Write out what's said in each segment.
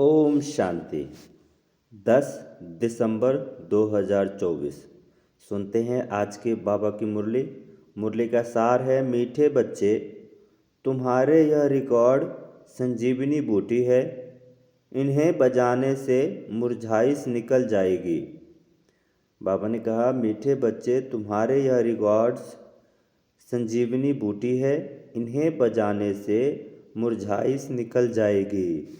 ओम शांति। 10 दिसंबर 2024। सुनते हैं आज के बाबा की मुरली। मुरली का सार है, मीठे बच्चे तुम्हारे यह रिकॉर्ड संजीवनी बूटी है। इन्हें बजाने से मुरझाइश निकल जाएगी। बाबा ने कहा, मीठे बच्चे तुम्हारे यह रिकॉर्ड्स संजीवनी बूटी है। इन्हें बजाने से मुरझाइश निकल जाएगी।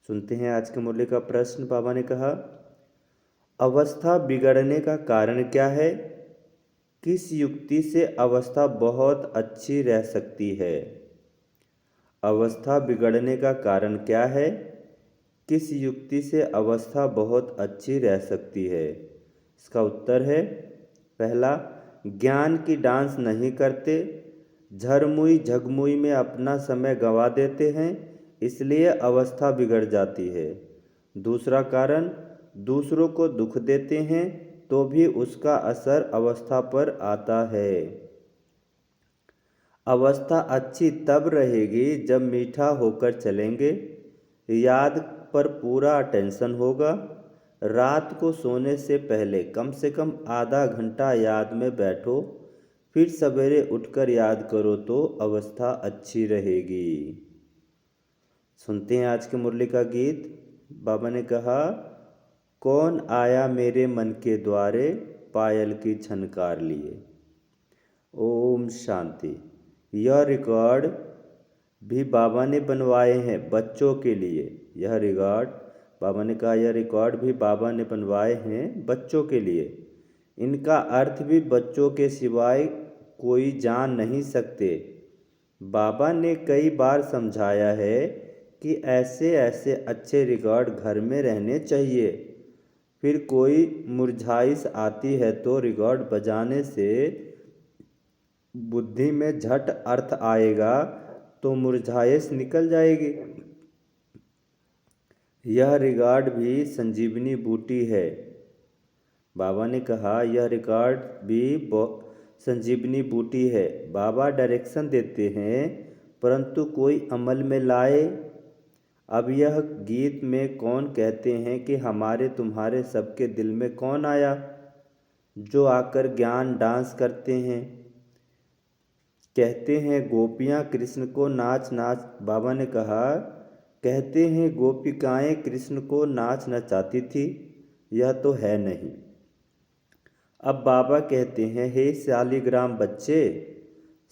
सुनते हैं आज के मुरली का प्रश्न। बाबा ने कहा, अवस्था बिगड़ने का कारण क्या है? किस युक्ति से अवस्था बहुत अच्छी रह सकती है? अवस्था बिगड़ने का कारण क्या है? किस युक्ति से अवस्था बहुत अच्छी रह सकती है? इसका उत्तर है, पहला, ज्ञान की डांस नहीं करते, झरमुई झगमुई में अपना समय गंवा देते हैं, इसलिए अवस्था बिगड़ जाती है। दूसरा कारण, दूसरों को दुख देते हैं तो भी उसका असर अवस्था पर आता है। अवस्था अच्छी तब रहेगी जब मीठा होकर चलेंगे, याद पर पूरा अटेंशन होगा। रात को सोने से पहले कम से कम आधा घंटा याद में बैठो, फिर सवेरे उठकर याद करो तो अवस्था अच्छी रहेगी। सुनते हैं आज के मुरली का गीत। बाबा ने कहा, कौन आया मेरे मन के द्वारे, पायल की झनकार लिए। ओम शांति। यह रिकॉर्ड भी बाबा ने बनवाए हैं बच्चों के लिए। यह रिकॉर्ड, बाबा ने कहा, यह रिकॉर्ड भी बाबा ने बनवाए हैं बच्चों के लिए। इनका अर्थ भी बच्चों के सिवाय कोई जान नहीं सकते। बाबा ने कई बार समझाया है कि ऐसे ऐसे अच्छे रिकॉर्ड घर में रहने चाहिए। फिर कोई मुरझाइश आती है तो रिकॉर्ड बजाने से बुद्धि में झट अर्थ आएगा तो मुरझाइश निकल जाएगी। यह रिकॉर्ड भी संजीवनी बूटी है। बाबा ने कहा, यह रिकॉर्ड भी संजीवनी बूटी है। बाबा डायरेक्शन देते हैं परंतु कोई अमल में लाए। अब यह गीत में कौन कहते हैं कि हमारे तुम्हारे सबके दिल में कौन आया, जो आकर ज्ञान डांस करते हैं। कहते हैं गोपियाँ कृष्ण को नाच नाच, बाबा ने कहा, कहते हैं गोपिकाएं कृष्ण को नाच नचाती थी, यह तो है नहीं। अब बाबा कहते हैं, हे शालिग्राम बच्चे,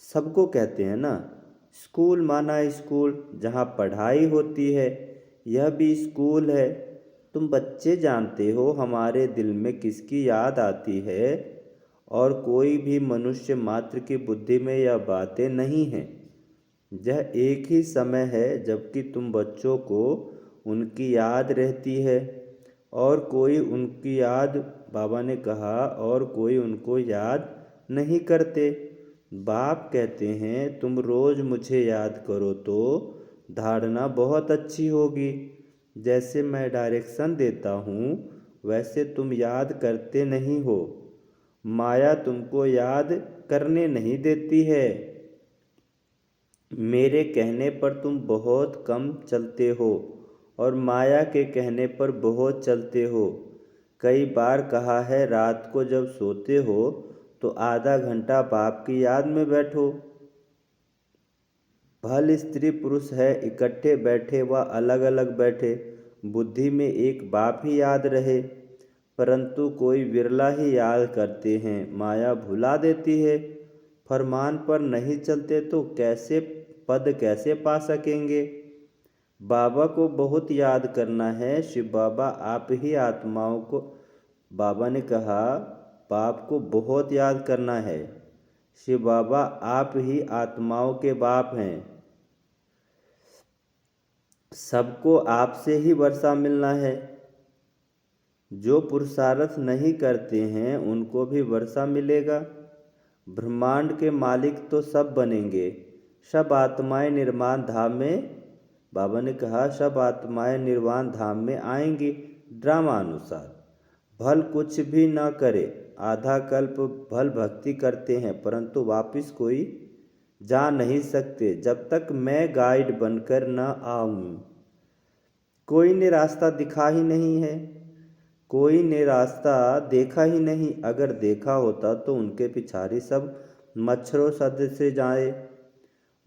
सबको कहते हैं ना, स्कूल माना स्कूल जहाँ पढ़ाई होती है, यह भी स्कूल है। तुम बच्चे जानते हो हमारे दिल में किसकी याद आती है, और कोई भी मनुष्य मात्र की बुद्धि में यह बातें नहीं हैं। यह एक ही समय है जबकि तुम बच्चों को उनकी याद रहती है और कोई उनकी याद, बाबा ने कहा, और कोई उनको याद नहीं करते। बाप कहते हैं, तुम रोज़ मुझे याद करो तो धारणा बहुत अच्छी होगी। जैसे मैं डायरेक्शन देता हूँ वैसे तुम याद करते नहीं हो। माया तुमको याद करने नहीं देती है। मेरे कहने पर तुम बहुत कम चलते हो और माया के कहने पर बहुत चलते हो। कई बार कहा है, रात को जब सोते हो तो आधा घंटा बाप की याद में बैठो। भल स्त्री पुरुष है इकट्ठे बैठे व अलग अलग बैठे, बुद्धि में एक बाप ही याद रहे, परंतु कोई विरला ही याद करते हैं। माया भुला देती है। फरमान पर नहीं चलते तो कैसे पद कैसे पा सकेंगे। बाबा को बहुत याद करना है। शिव बाबा आप ही आत्माओं को, बाबा ने कहा, बाप को बहुत याद करना है। शिव बाबा आप ही आत्माओं के बाप हैं। सबको आपसे ही वर्षा मिलना है। जो पुरुषार्थ नहीं करते हैं उनको भी वर्षा मिलेगा। ब्रह्मांड के मालिक तो सब बनेंगे। सब आत्माएं निर्वाण धाम में, बाबा ने कहा, सब आत्माएं निर्वाण धाम में आएंगी ड्रामा अनुसार। भल कुछ भी न करे, आधा कल्प भल भक्ति करते हैं परंतु वापस कोई जा नहीं सकते जब तक मैं गाइड बनकर न आऊं। कोई ने रास्ता दिखा ही नहीं है, कोई ने रास्ता देखा ही नहीं। अगर देखा होता तो उनके पिछाड़ी सब मच्छरों सद से जाए।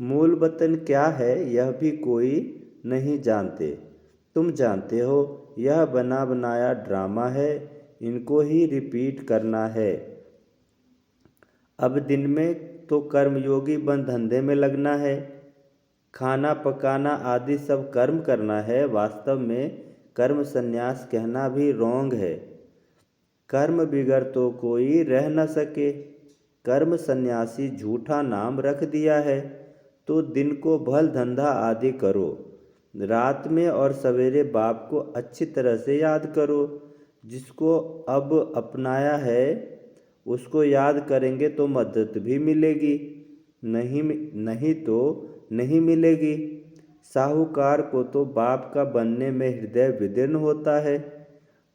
मूल वतन क्या है यह भी कोई नहीं जानते। तुम जानते हो यह बना बनाया ड्रामा है, इनको ही रिपीट करना है। अब दिन में तो कर्मयोगी बन धंधे में लगना है, खाना पकाना आदि सब कर्म करना है। वास्तव में कर्म संन्यास कहना भी रोंग है। कर्म बिगर तो कोई रह न सके। कर्म सन्यासी झूठा नाम रख दिया है। तो दिन को भल धंधा आदि करो, रात में और सवेरे बाप को अच्छी तरह से याद करो। जिसको अब अपनाया है उसको याद करेंगे तो मदद भी मिलेगी, नहीं नहीं तो नहीं मिलेगी। साहूकार को तो बाप का बनने में हृदय विदीर्ण होता है,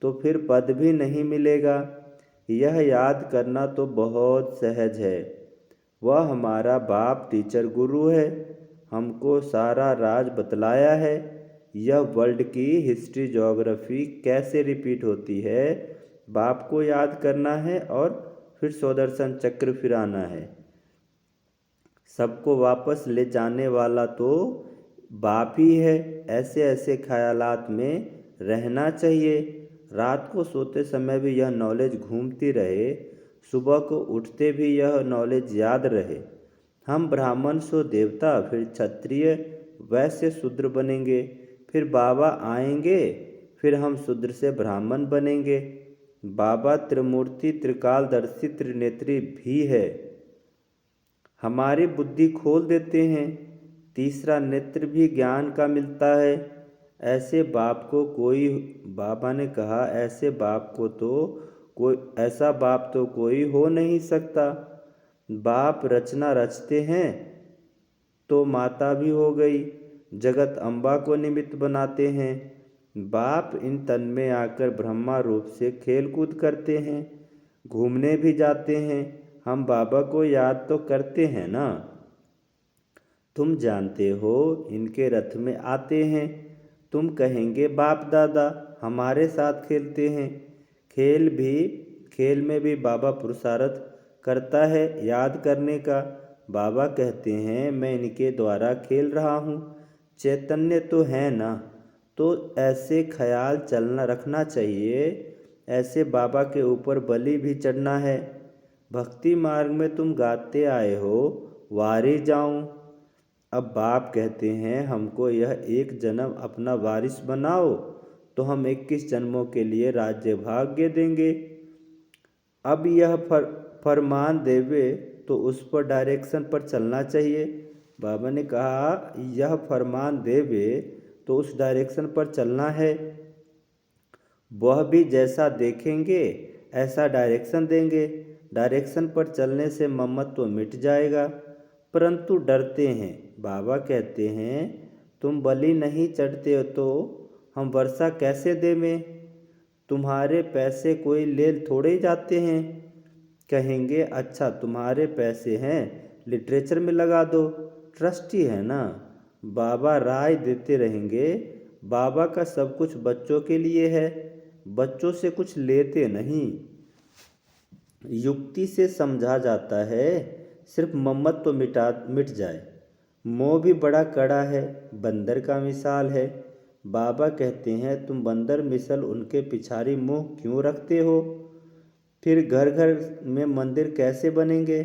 तो फिर पद भी नहीं मिलेगा। यह याद करना तो बहुत सहज है। वह हमारा बाप टीचर गुरु है, हमको सारा राज बतलाया है। यह वर्ल्ड की हिस्ट्री ज्योग्राफी कैसे रिपीट होती है, बाप को याद करना है और फिर सुदर्शन चक्र फिराना है। सबको वापस ले जाने वाला तो बाप ही है। ऐसे ऐसे ख्यालात में रहना चाहिए। रात को सोते समय भी यह नॉलेज घूमती रहे, सुबह को उठते भी यह नॉलेज याद रहे। हम ब्राह्मण सो देवता, फिर क्षत्रिय, वैश्य, शूद्र बनेंगे। फिर बाबा आएंगे, फिर हम शूद्र से ब्राह्मण बनेंगे। बाबा त्रिमूर्ति, त्रिकालदर्शी, त्रिनेत्री भी है, हमारी बुद्धि खोल देते हैं। तीसरा नेत्र भी ज्ञान का मिलता है। ऐसे बाप को कोई, बाबा ने कहा, ऐसे बाप को तो कोई, ऐसा बाप तो कोई हो नहीं सकता। बाप रचना रचते हैं तो माता भी हो गई, जगत अम्बा को निमित्त बनाते हैं। बाप इन तन में आकर ब्रह्मा रूप से खेल कूद करते हैं, घूमने भी जाते हैं। हम बाबा को याद तो करते हैं ना। तुम जानते हो इनके रथ में आते हैं। तुम कहेंगे बाप दादा हमारे साथ खेलते हैं। खेल में भी बाबा पुरुषार्थ करता है याद करने का। बाबा कहते हैं मैं इनके द्वारा खेल रहा हूँ, चैतन्य तो है ना। तो ऐसे ख्याल चलना रखना चाहिए। ऐसे बाबा के ऊपर बलि भी चढ़ना है। भक्ति मार्ग में तुम गाते आए हो, वारी जाऊं। अब बाप कहते हैं हमको यह एक जन्म अपना वारिस बनाओ, तो हम 21 जन्मों के लिए राज्य भाग्य देंगे। अब यह फरमान देवे तो उस पर डायरेक्शन पर चलना चाहिए। बाबा ने कहा यह फरमान देवे तो उस डायरेक्शन पर चलना है। वह भी जैसा देखेंगे ऐसा डायरेक्शन देंगे। डायरेक्शन पर चलने से ममत्व मिट जाएगा, परंतु डरते हैं। बाबा कहते हैं तुम बलि नहीं चढ़ते हो तो हम वर्षा कैसे देवें। तुम्हारे पैसे कोई ले थोड़े जाते हैं। कहेंगे अच्छा तुम्हारे पैसे हैं, लिटरेचर में लगा दो, ट्रस्टी है ना। बाबा राय देते रहेंगे। बाबा का सब कुछ बच्चों के लिए है, बच्चों से कुछ लेते नहीं। युक्ति से समझा जाता है, सिर्फ मम्मत तो मिट जाए। मोह भी बड़ा कड़ा है, बंदर का मिसाल है। बाबा कहते हैं तुम बंदर मिसल उनके पिछाड़ी मोह क्यों रखते हो। फिर घर घर में मंदिर कैसे बनेंगे।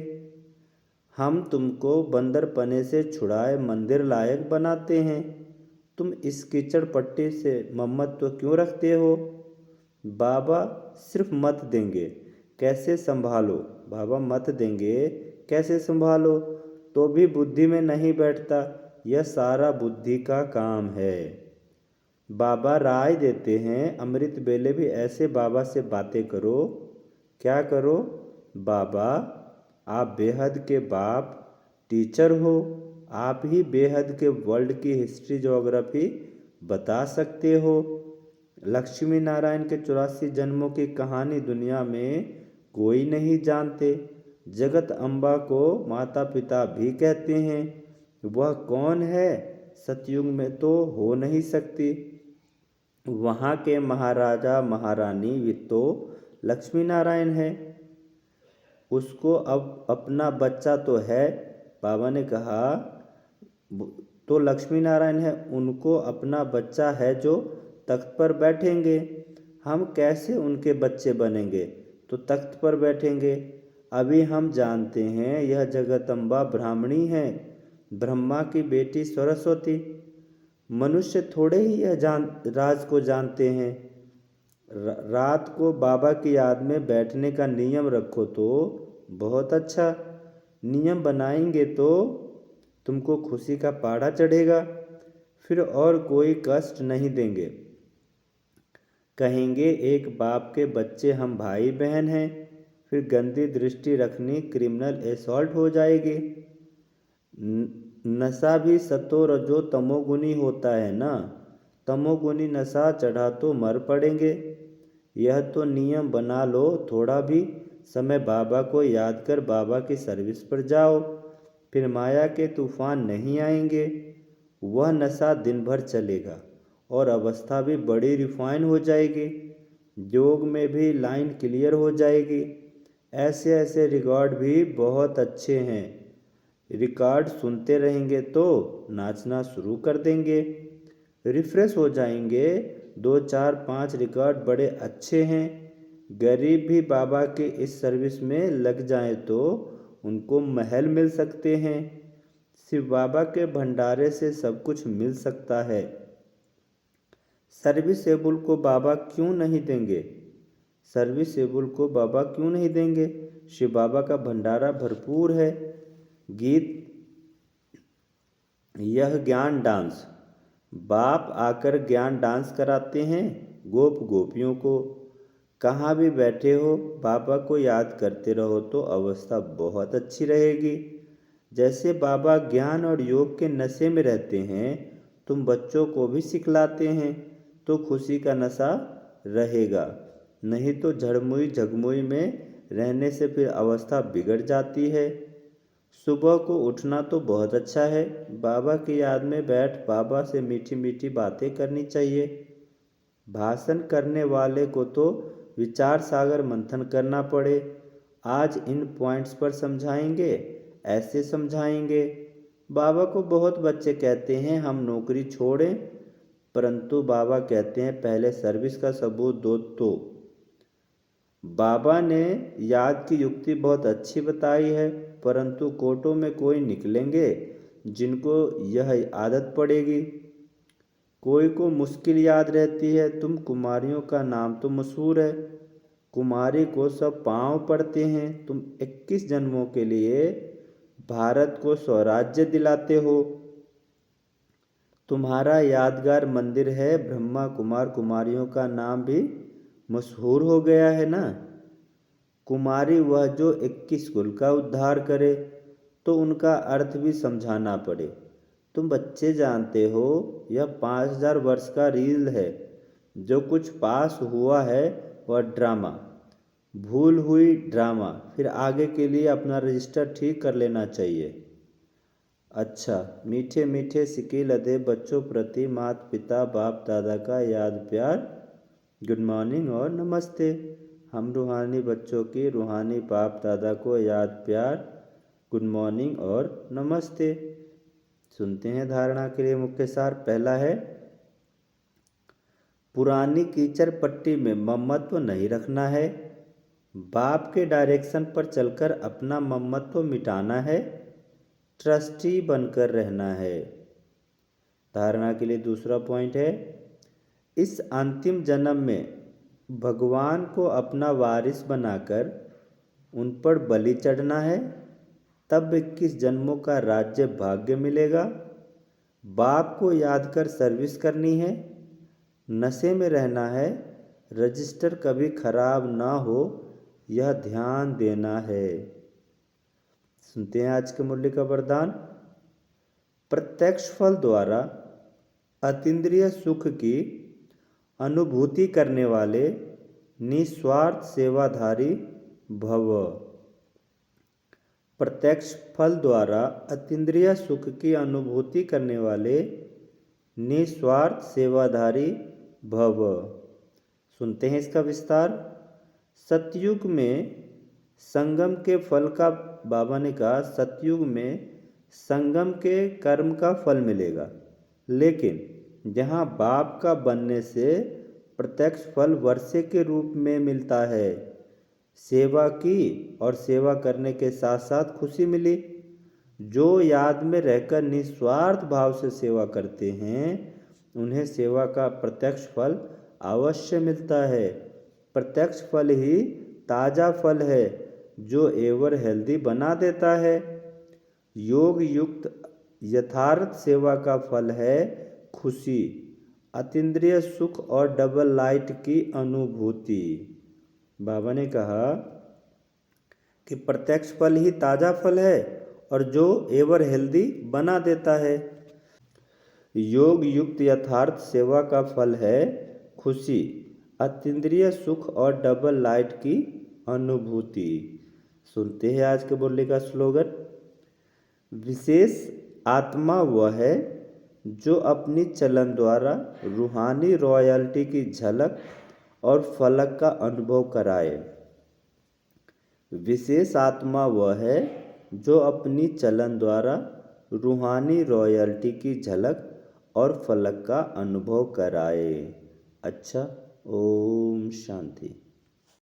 हम तुमको बंदर पने से छुड़ाए मंदिर लायक बनाते हैं। तुम इस कीचड़ पट्टी से मम्मत तो क्यों रखते हो। बाबा सिर्फ मत देंगे, कैसे संभालो। बाबा मत देंगे कैसे संभालो, तो भी बुद्धि में नहीं बैठता। यह सारा बुद्धि का काम है। बाबा राय देते हैं अमृत बेले भी ऐसे बाबा से बातें करो। क्या करो। बाबा आप बेहद के बाप टीचर हो, आप ही बेहद के वर्ल्ड की हिस्ट्री ज्योग्राफी बता सकते हो। लक्ष्मी नारायण के 84 जन्मों की कहानी दुनिया में कोई नहीं जानते। जगत अम्बा को माता पिता भी कहते हैं। वह कौन है, सतयुग में तो हो नहीं सकती। वहाँ के महाराजा महारानी भी तो लक्ष्मी नारायण है। उसको अब अपना बच्चा तो है, बाबा ने कहा, तो लक्ष्मी नारायण है, उनको अपना बच्चा है जो तख्त पर बैठेंगे। हम कैसे उनके बच्चे बनेंगे? तो तख्त पर बैठेंगे। अभी हम जानते हैं यह जगदम्बा ब्राह्मणी है, ब्रह्मा की बेटी सरस्वती। मनुष्य थोड़े ही यह राज को जानते हैं। रात को बाबा की याद में बैठने का नियम रखो तो बहुत अच्छा। नियम बनाएंगे तो तुमको खुशी का पहाड़ा चढ़ेगा, फिर और कोई कष्ट नहीं देंगे। कहेंगे एक बाप के बच्चे हम भाई बहन हैं, फिर गंदी दृष्टि रखनी क्रिमिनल असॉल्ट हो जाएगी। नशा भी सतो रजो तमोगुनी होता है ना, तमोगुनी नशा चढ़ा तो मर पड़ेंगे। यह तो नियम बना लो, थोड़ा भी समय बाबा को याद कर बाबा की सर्विस पर जाओ, फिर माया के तूफान नहीं आएंगे। वह नशा दिन भर चलेगा और अवस्था भी बड़ी रिफाइन हो जाएगी, योग में भी लाइन क्लियर हो जाएगी। ऐसे ऐसे रिकॉर्ड भी बहुत अच्छे हैं, रिकॉर्ड सुनते रहेंगे तो नाचना शुरू कर देंगे, रिफ्रेश हो जाएंगे। 2 4 5 रिकॉर्ड बड़े अच्छे हैं। गरीब भी बाबा के इस सर्विस में लग जाएं तो उनको महल मिल सकते हैं। शिव बाबा के भंडारे से सब कुछ मिल सकता है। सर्विसेबल को बाबा क्यों नहीं देंगे? सर्विसेबल को बाबा क्यों नहीं देंगे? शिव बाबा का भंडारा भरपूर है। गीत यह ज्ञान डांस, बाप आकर ज्ञान डांस कराते हैं गोप गोपियों को। कहाँ भी बैठे हो बाबा को याद करते रहो तो अवस्था बहुत अच्छी रहेगी। जैसे बाबा ज्ञान और योग के नशे में रहते हैं, तुम बच्चों को भी सिखलाते हैं तो खुशी का नशा रहेगा। नहीं तो झड़मुई झगमुई में रहने से फिर अवस्था बिगड़ जाती है। सुबह को उठना तो बहुत अच्छा है, बाबा की याद में बैठ बाबा से मीठी मीठी बातें करनी चाहिए। भाषण करने वाले को तो विचार सागर मंथन करना पड़े। आज इन पॉइंट्स पर समझाएंगे, ऐसे समझाएंगे। बाबा को बहुत बच्चे कहते हैं हम नौकरी छोड़ें, परंतु बाबा कहते हैं पहले सर्विस का सबूत दो। तो बाबा ने याद की युक्ति बहुत अच्छी बताई है, परंतु कोर्टों में कोई निकलेंगे जिनको यह आदत पड़ेगी। कोई को मुश्किल याद रहती है। तुम कुमारियों का नाम तो मशहूर है, कुमारी को सब पाँव पड़ते हैं। तुम 21 जन्मों के लिए भारत को स्वराज्य दिलाते हो। तुम्हारा यादगार मंदिर है, ब्रह्मा कुमार कुमारियों का नाम भी मशहूर हो गया है ना। कुमारी वह जो 21 कुल का उद्धार करे, तो उनका अर्थ भी समझाना पड़े। तुम बच्चे जानते हो यह 5000 वर्ष का रील है। जो कुछ पास हुआ है वह ड्रामा, भूल हुई ड्रामा, फिर आगे के लिए अपना रजिस्टर ठीक कर लेना चाहिए। अच्छा, मीठे मीठे सिक्के लदे बच्चों प्रति माता पिता बाप दादा का याद प्यार, गुड मॉर्निंग और नमस्ते। हम रूहानी बच्चों की रूहानी बाप दादा को याद प्यार, गुड मॉर्निंग और नमस्ते। सुनते हैं धारणा के लिए मुख्य सार। पहला है, पुरानी कीचड़ पट्टी में ममत्व नहीं रखना है, बाप के डायरेक्शन पर चलकर अपना ममत्व मिटाना है, ट्रस्टी बनकर रहना है। धारणा के लिए दूसरा पॉइंट है, इस अंतिम जन्म में भगवान को अपना वारिस बनाकर उन पर बलि चढ़ना है, तब 21 जन्मों का राज्य भाग्य मिलेगा। बाप को याद कर सर्विस करनी है, नशे में रहना है, रजिस्टर कभी खराब ना हो यह ध्यान देना है। सुनते हैं आज के मूल्य का वरदान। प्रत्यक्ष फल द्वारा अतीन्द्रिय सुख की अनुभूति करने वाले निस्वार्थ सेवाधारी भव। प्रत्यक्ष फल द्वारा अतीन्द्रिय सुख की अनुभूति करने वाले निस्वार्थ सेवाधारी भव। सुनते हैं इसका विस्तार। सतयुग में संगम के फल का, बाबा ने कहा सतयुग में संगम के कर्म का फल मिलेगा, लेकिन जहाँ बाप का बनने से प्रत्यक्ष फल वर्षे के रूप में मिलता है। सेवा की और सेवा करने के साथ साथ खुशी मिली। जो याद में रहकर निस्वार्थ भाव से सेवा करते हैं उन्हें सेवा का प्रत्यक्ष फल अवश्य मिलता है। प्रत्यक्ष फल ही ताज़ा फल है जो एवर हेल्दी बना देता है। योग युक्त यथार्थ सेवा का फल है खुशी, अतीन्द्रिय सुख और डबल लाइट की अनुभूति। बाबा ने कहा कि प्रत्यक्ष फल ही ताज़ा फल है और जो एवर हेल्दी बना देता है। योग युक्त यथार्थ सेवा का फल है खुशी, अतीन्द्रिय सुख और डबल लाइट की अनुभूति। सुनते हैं आज के बोलने का स्लोगन। विशेष आत्मा वह है जो अपनी चलन द्वारा रूहानी रॉयल्टी की झलक और फलक का अनुभव कराए। विशेष आत्मा वह है जो अपनी चलन द्वारा रूहानी रॉयल्टी की झलक और फलक का अनुभव कराए। अच्छा, ओम शांति।